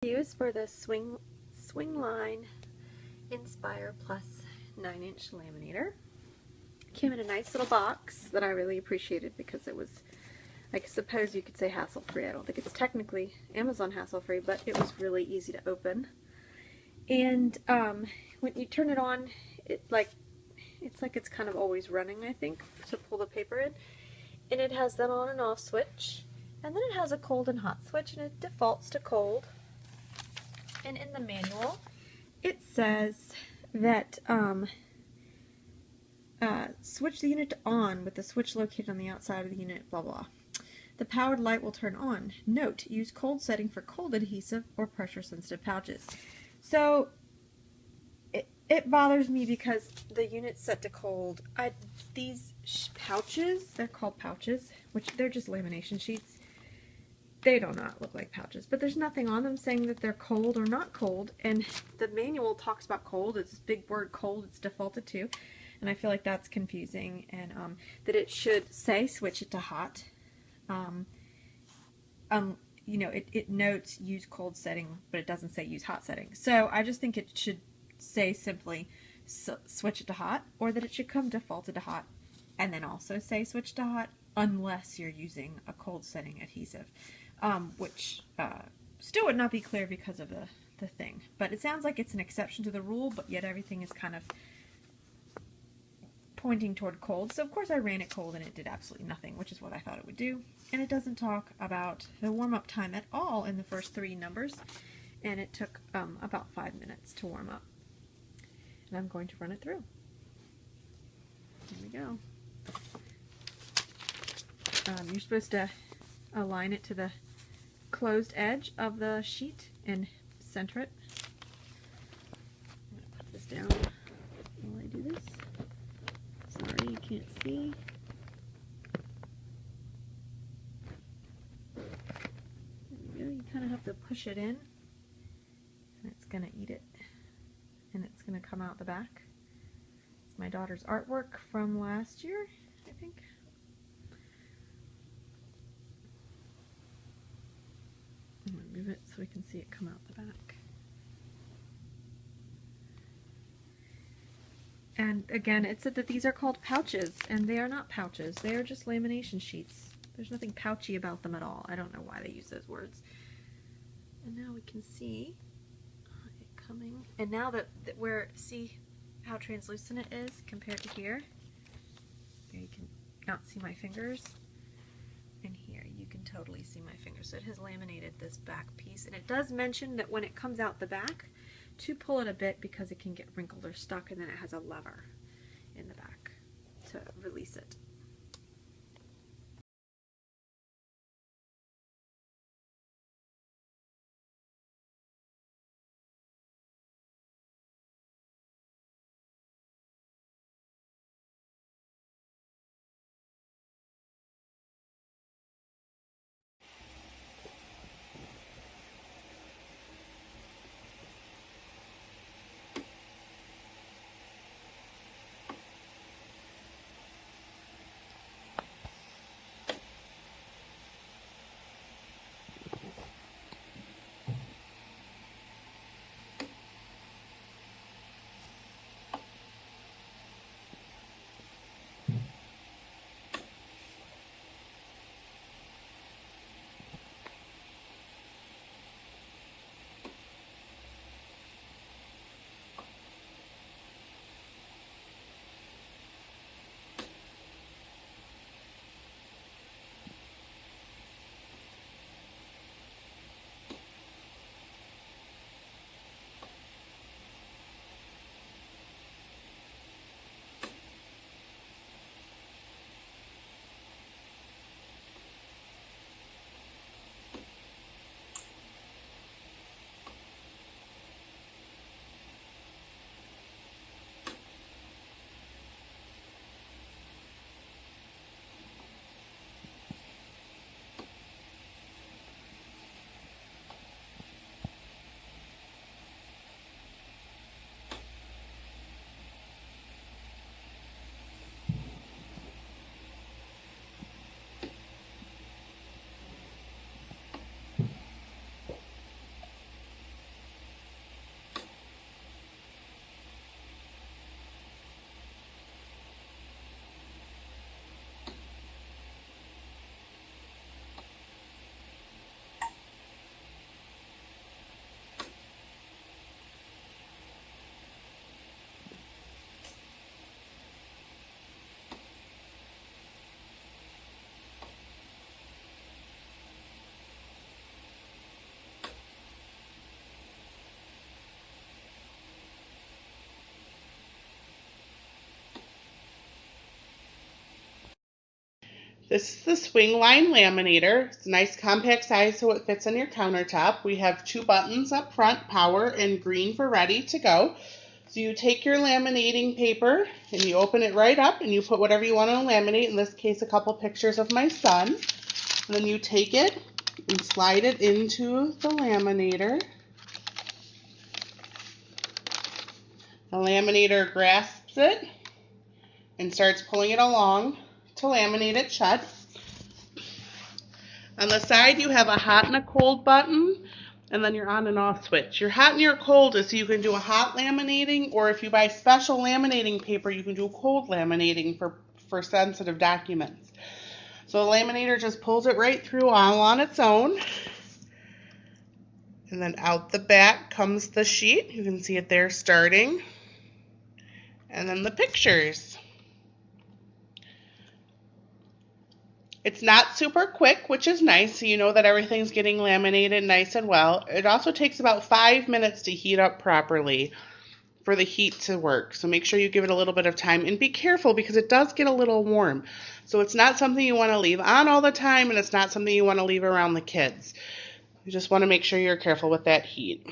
review is for the Swingline Inspire Plus 9-inch laminator. Came in a nice little box that I really appreciated because it was, I suppose you could say, hassle-free. I don't think it's technically Amazon hassle-free, but it was really easy to open. And when you turn it on, it's like it's kind of always running, I think, to pull the paper in. And it has that on and off switch. And then it has a cold and hot switch, and it defaults to cold. And in the manual, it says that switch the unit to on with the switch located on the outside of the unit, blah blah. The powered light will turn on. Note, use cold setting for cold adhesive or pressure sensitive pouches. So it bothers me because the unit's set to cold. These pouches, they're called pouches, which they're just lamination sheets. They do not look like pouches, but there's nothing on them saying that they're cold or not cold, and the manual talks about cold. It's this big word cold, it's defaulted to, and I feel like that's confusing, and that it should say switch it to hot. You know, it notes use cold setting, but it doesn't say use hot setting. So I just think it should say simply switch it to hot, or that it should come defaulted to hot, and then also say switch to hot, unless you're using a cold setting adhesive. Which still would not be clear because of the thing. But it sounds like it's an exception to the rule, but yet everything is kind of pointing toward cold. So of course I ran it cold and it did absolutely nothing, which is what I thought it would do. And it doesn't talk about the warm-up time at all in the first 3 numbers. And it took about 5 minutes to warm up. And I'm going to run it through. Here we go. You're supposed to align it to the closed edge of the sheet and center it. I'm going to put this down while I do this. Sorry, you can't see. There we go. You kind of have to push it in, and it's going to eat it, and it's going to come out the back. It's my daughter's artwork from last year, I think. I'm going to move it so we can see it come out the back. And again, it said that these are called pouches, and they are not pouches. They are just lamination sheets. There's nothing pouchy about them at all. I don't know why they use those words. And now we can see it coming. And now that see how translucent it is compared to here? Here you can not see my fingers. And here you can totally see my fingers. So it has laminated this back piece, and it does mention that when it comes out the back to pull it a bit because it can get wrinkled or stuck, and then it has a lever in the back to release it. This is the Swingline Laminator. It's a nice compact size so it fits on your countertop. We have 2 buttons up front, power and green for ready to go. So you take your laminating paper and you open it right up and you put whatever you want to laminate, in this case a couple pictures of my son. And then you take it and slide it into the laminator. The laminator grasps it and starts pulling it along to laminate it shut. On the side you have a hot and a cold button, and then your on and off switch. Your hot and your cold is so you can do a hot laminating, or if you buy special laminating paper, you can do cold laminating for sensitive documents. So the laminator just pulls it right through all on its own. And then out the back comes the sheet. You can see it there starting. And then the pictures. It's not super quick, which is nice, so you know that everything's getting laminated nice and well. It also takes about 5 minutes to heat up properly for the heat to work. So make sure you give it a little bit of time, and be careful because it does get a little warm. So it's not something you want to leave on all the time, and it's not something you want to leave around the kids. You just want to make sure you're careful with that heat.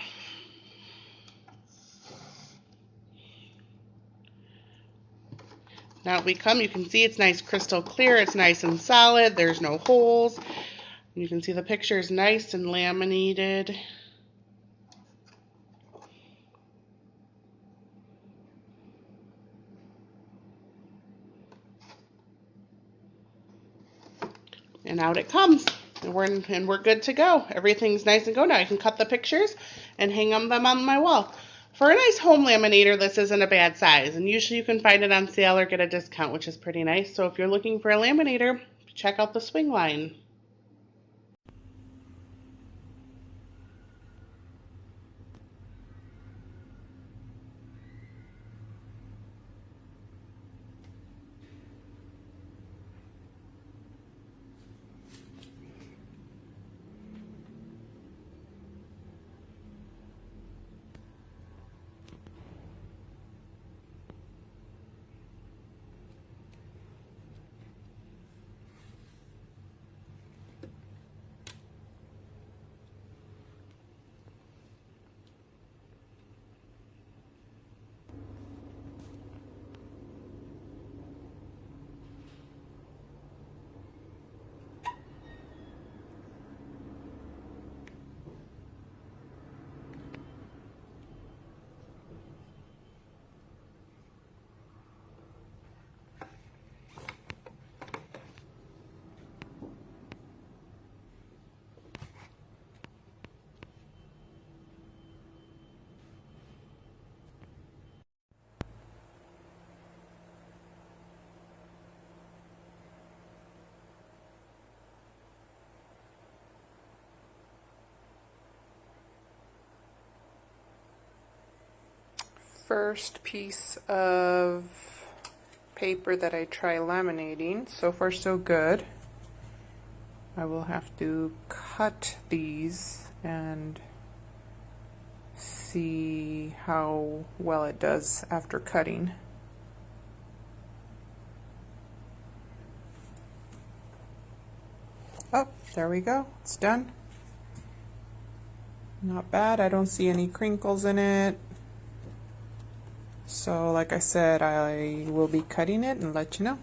Now we come, you can see it's nice crystal clear, it's nice and solid, there's no holes. You can see the picture is nice and laminated. And out it comes. And we're good to go. Everything's nice and go. Now I can cut the pictures and hang them on my wall. For a nice home laminator, this isn't a bad size, and usually you can find it on sale or get a discount, which is pretty nice. So if you're looking for a laminator, check out the Swingline. First piece of paper that I try laminating. So far so good. I will have to cut these and see how well it does after cutting. Oh, there we go. It's done. Not bad. I don't see any crinkles in it. So like I said, I will be cutting it and let you know.